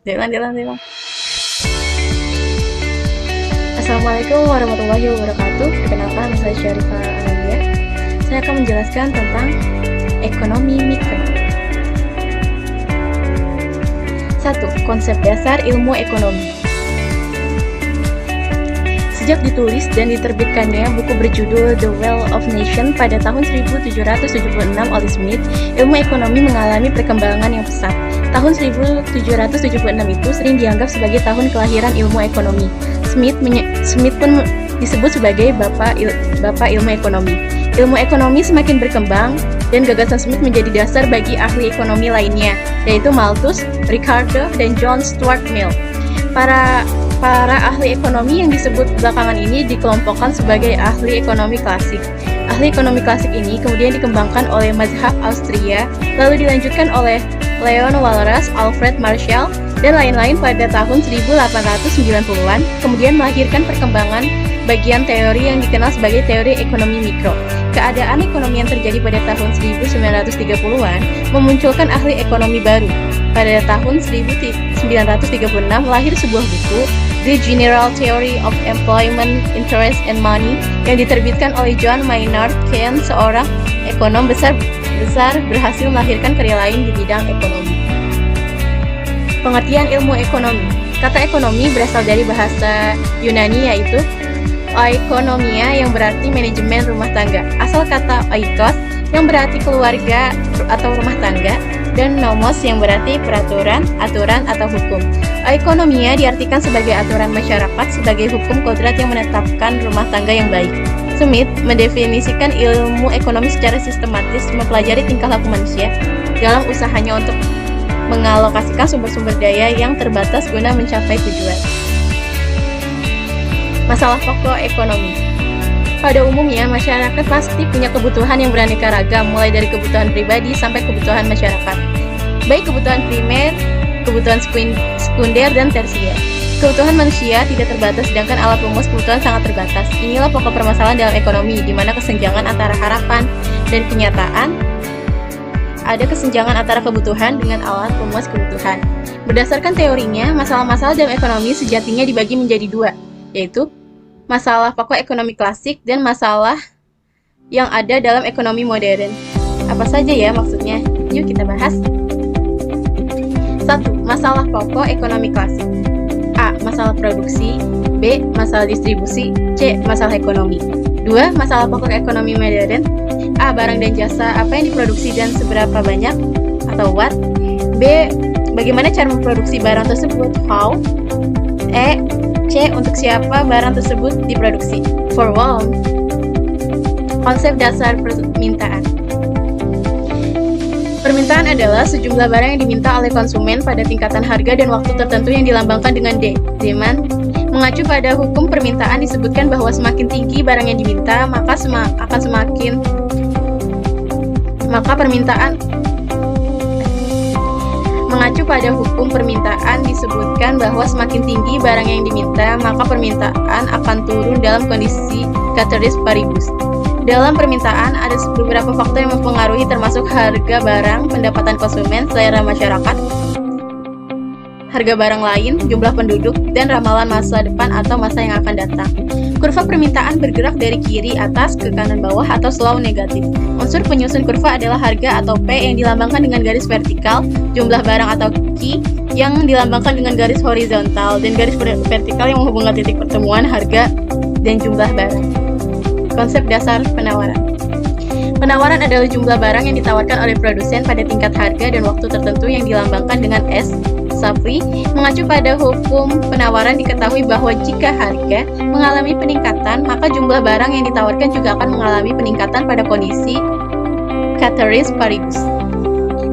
Delang. Assalamualaikum warahmatullahi wabarakatuh. Perkenalkan, saya Syarifah Amalia. Saya akan menjelaskan tentang ekonomi mikro. 1. Konsep dasar ilmu ekonomi. Sejak ditulis dan diterbitkannya buku berjudul The Wealth of Nations pada tahun 1776 oleh Smith, ilmu ekonomi mengalami perkembangan yang pesat. Tahun 1776 itu sering dianggap sebagai tahun kelahiran ilmu ekonomi. Smith pun disebut sebagai bapak ilmu ekonomi. Ilmu ekonomi semakin berkembang dan gagasan Smith menjadi dasar bagi ahli ekonomi lainnya, yaitu Malthus, Ricardo, dan John Stuart Mill. Para ahli ekonomi yang disebut belakangan ini dikelompokkan sebagai ahli ekonomi klasik. Ahli ekonomi klasik ini kemudian dikembangkan oleh mazhab Austria, lalu dilanjutkan oleh Leon Walras, Alfred Marshall, dan lain-lain pada tahun 1890-an, kemudian melahirkan perkembangan bagian teori yang dikenal sebagai teori ekonomi mikro. Keadaan ekonomi yang terjadi pada tahun 1930-an memunculkan ahli ekonomi baru. Pada tahun 1936 lahir sebuah buku, The General Theory of Employment, Interest, and Money, yang diterbitkan oleh John Maynard Keynes, seorang ekonom besar berhasil melahirkan karya lain di bidang ekonomi. Pengertian ilmu ekonomi. Kata ekonomi berasal dari bahasa Yunani, yaitu oikonomia, yang berarti manajemen rumah tangga. Asal kata oikos yang berarti keluarga atau rumah tangga, dan nomos yang berarti peraturan, aturan, atau hukum. Oikonomia diartikan sebagai aturan masyarakat, sebagai hukum kodrat yang menetapkan rumah tangga yang baik. Smith mendefinisikan ilmu ekonomi secara sistematis, mempelajari tingkah laku manusia dalam usahanya untuk mengalokasikan sumber-sumber daya yang terbatas guna mencapai tujuan. Masalah pokok ekonomi. Pada umumnya, masyarakat pasti punya kebutuhan yang beraneka ragam, mulai dari kebutuhan pribadi sampai kebutuhan masyarakat. Baik kebutuhan primer, kebutuhan sekunder, dan tersier. Kebutuhan manusia tidak terbatas, sedangkan alat pemuas kebutuhan sangat terbatas. Inilah pokok permasalahan dalam ekonomi, di mana kesenjangan antara harapan dan kenyataan. Ada kesenjangan antara kebutuhan dengan alat pemuas kebutuhan. Berdasarkan teorinya, masalah-masalah dalam ekonomi sejatinya dibagi menjadi dua, yaitu masalah pokok ekonomi klasik dan masalah yang ada dalam ekonomi modern. Apa saja ya maksudnya? Yuk kita bahas. 1. Masalah pokok ekonomi klasik. A. Masalah produksi. B. Masalah distribusi. C. Masalah ekonomi. 2. Masalah pokok ekonomi modern. A. Barang dan jasa, apa yang diproduksi dan seberapa banyak atau what. B. Bagaimana cara memproduksi barang tersebut, how. C. Untuk siapa barang tersebut diproduksi, for whom. Konsep dasar permintaan. Permintaan adalah sejumlah barang yang diminta oleh konsumen pada tingkatan harga dan waktu tertentu yang dilambangkan dengan demand. Mengacu pada hukum permintaan disebutkan bahwa semakin tinggi barang yang diminta, maka permintaan. Mengacu pada hukum permintaan disebutkan bahwa semakin tinggi barang yang diminta, maka permintaan akan turun dalam kondisi ceteris paribus. Dalam permintaan, ada beberapa faktor yang mempengaruhi, termasuk harga barang, pendapatan konsumen, selera masyarakat, harga barang lain, jumlah penduduk, dan ramalan masa depan atau masa yang akan datang. Kurva permintaan bergerak dari kiri atas ke kanan bawah atau selalu negatif. Unsur penyusun kurva adalah harga atau P yang dilambangkan dengan garis vertikal, jumlah barang atau Q yang dilambangkan dengan garis horizontal, dan garis vertikal yang menghubungkan titik pertemuan harga dan jumlah barang. Konsep dasar penawaran. Penawaran adalah jumlah barang yang ditawarkan oleh produsen pada tingkat harga dan waktu tertentu yang dilambangkan dengan S. Sapri mengacu pada hukum penawaran diketahui bahwa jika harga mengalami peningkatan, maka jumlah barang yang ditawarkan juga akan mengalami peningkatan pada kondisi ceteris paribus.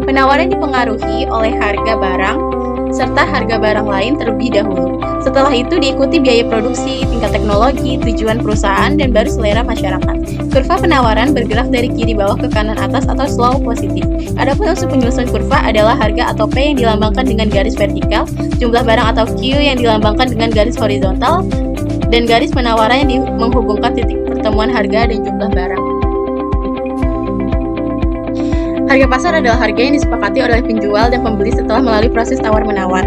Penawaran dipengaruhi oleh harga barang serta harga barang lain terlebih dahulu. Setelah itu diikuti biaya produksi, tingkat teknologi, tujuan perusahaan, dan baru selera masyarakat. Kurva penawaran bergerak dari kiri bawah ke kanan atas atau selalu positif. Adapun unsur penyusun kurva adalah harga atau P yang dilambangkan dengan garis vertikal, jumlah barang atau Q yang dilambangkan dengan garis horizontal, dan garis penawaran yang menghubungkan titik pertemuan harga dan jumlah barang. Harga pasar adalah harga yang disepakati oleh penjual dan pembeli setelah melalui proses tawar-menawar.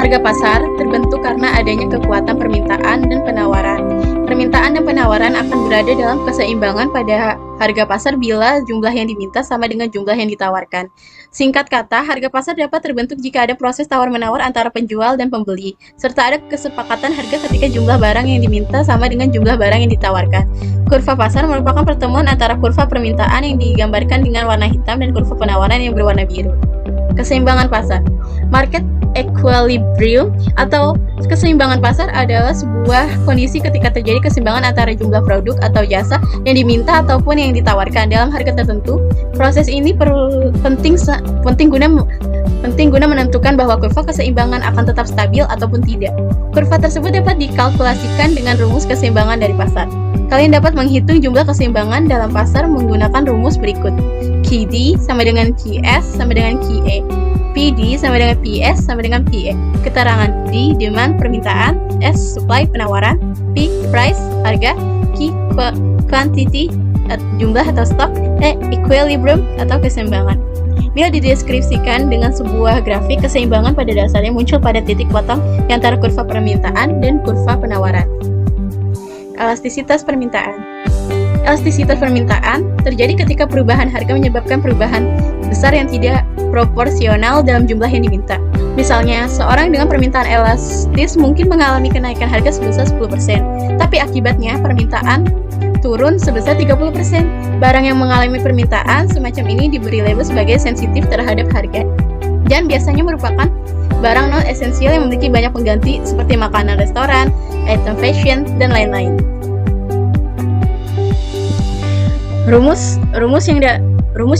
Harga pasar terbentuk karena adanya kekuatan permintaan dan penawaran. Permintaan dan penawaran akan berada dalam keseimbangan pada harga pasar bila jumlah yang diminta sama dengan jumlah yang ditawarkan. Singkat kata, harga pasar dapat terbentuk jika ada proses tawar-menawar antara penjual dan pembeli, serta ada kesepakatan harga ketika jumlah barang yang diminta sama dengan jumlah barang yang ditawarkan. Kurva pasar merupakan pertemuan antara kurva permintaan yang digambarkan dengan warna hitam dan kurva penawaran yang berwarna biru. Keseimbangan pasar. Market equilibrium atau keseimbangan pasar adalah sebuah kondisi ketika terjadi keseimbangan antara jumlah produk atau jasa yang diminta ataupun yang ditawarkan dalam harga tertentu. Proses ini penting guna menentukan bahwa kurva keseimbangan akan tetap stabil ataupun tidak. Kurva tersebut dapat dikalkulasikan dengan rumus keseimbangan dari pasar. Kalian dapat menghitung jumlah keseimbangan dalam pasar menggunakan rumus berikut. QD sama dengan QS sama dengan QE. PD sama dengan PS sama dengan PE. Keterangan D, demand, permintaan. S, supply, penawaran. P, price, harga. Q, quantity, jumlah atau stok. E, equilibrium atau keseimbangan. Bila dideskripsikan dengan sebuah grafik, keseimbangan pada dasarnya muncul pada titik potong di antara kurva permintaan dan kurva penawaran. Elastisitas permintaan. Elastisitas permintaan terjadi ketika perubahan harga menyebabkan perubahan besar yang tidak proporsional dalam jumlah yang diminta. Misalnya, seorang dengan permintaan elastis mungkin mengalami kenaikan harga sebesar 10%, tapi akibatnya permintaan turun sebesar 30%. Barang yang mengalami permintaan semacam ini diberi label sebagai sensitif terhadap harga dan biasanya merupakan barang non-esensial yang memiliki banyak pengganti seperti makanan restoran, item fashion, dan lain-lain. Rumus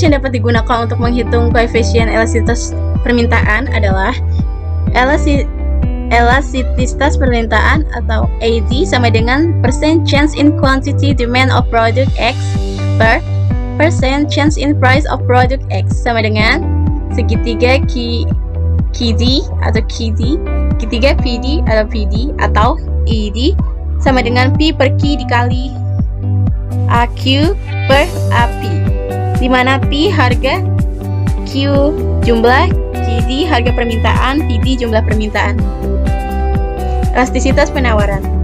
yang dapat digunakan untuk menghitung koefisien elastisitas permintaan adalah elastisitas permintaan atau AD sama dengan percent change in quantity demand of product X per percent change in price of product X sama dengan segitiga QD atau QD, segitiga PD atau PD atau ED sama dengan P per Q dikali AQ per AP, di mana P harga, Q jumlah, QD harga permintaan, PD jumlah permintaan. Elastisitas penawaran.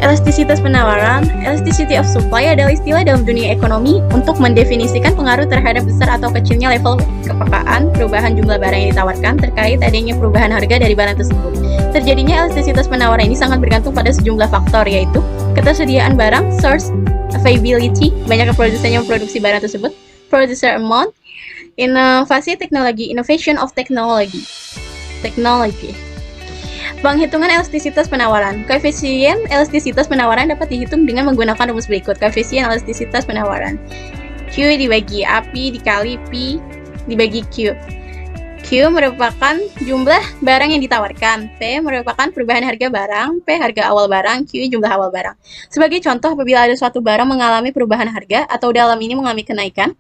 Elastisitas penawaran, elasticity of supply adalah istilah dalam dunia ekonomi untuk mendefinisikan pengaruh terhadap besar atau kecilnya level kepekaan perubahan jumlah barang yang ditawarkan terkait adanya perubahan harga dari barang tersebut. Terjadinya elastisitas penawaran ini sangat bergantung pada sejumlah faktor, yaitu ketersediaan barang, source availability, banyaknya produsen yang memproduksi barang tersebut, producer amount, inovasi teknologi, innovation of technology. Penghitungan elastisitas penawaran. Koefisien elastisitas penawaran dapat dihitung dengan menggunakan rumus berikut. Koefisien elastisitas penawaran. Q dibagi AP dikali P dibagi Q. Q merupakan jumlah barang yang ditawarkan. P merupakan perubahan harga barang. P harga awal barang. Q jumlah awal barang. Sebagai contoh, apabila ada suatu barang mengalami perubahan harga atau dalam ini mengalami kenaikan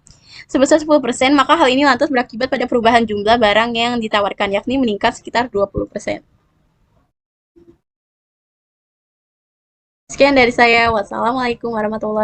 sebesar 10%, maka hal ini lantas berakibat pada perubahan jumlah barang yang ditawarkan, yakni meningkat sekitar 20%. Sekian dari saya. Wassalamualaikum warahmatullahi wabarakatuh.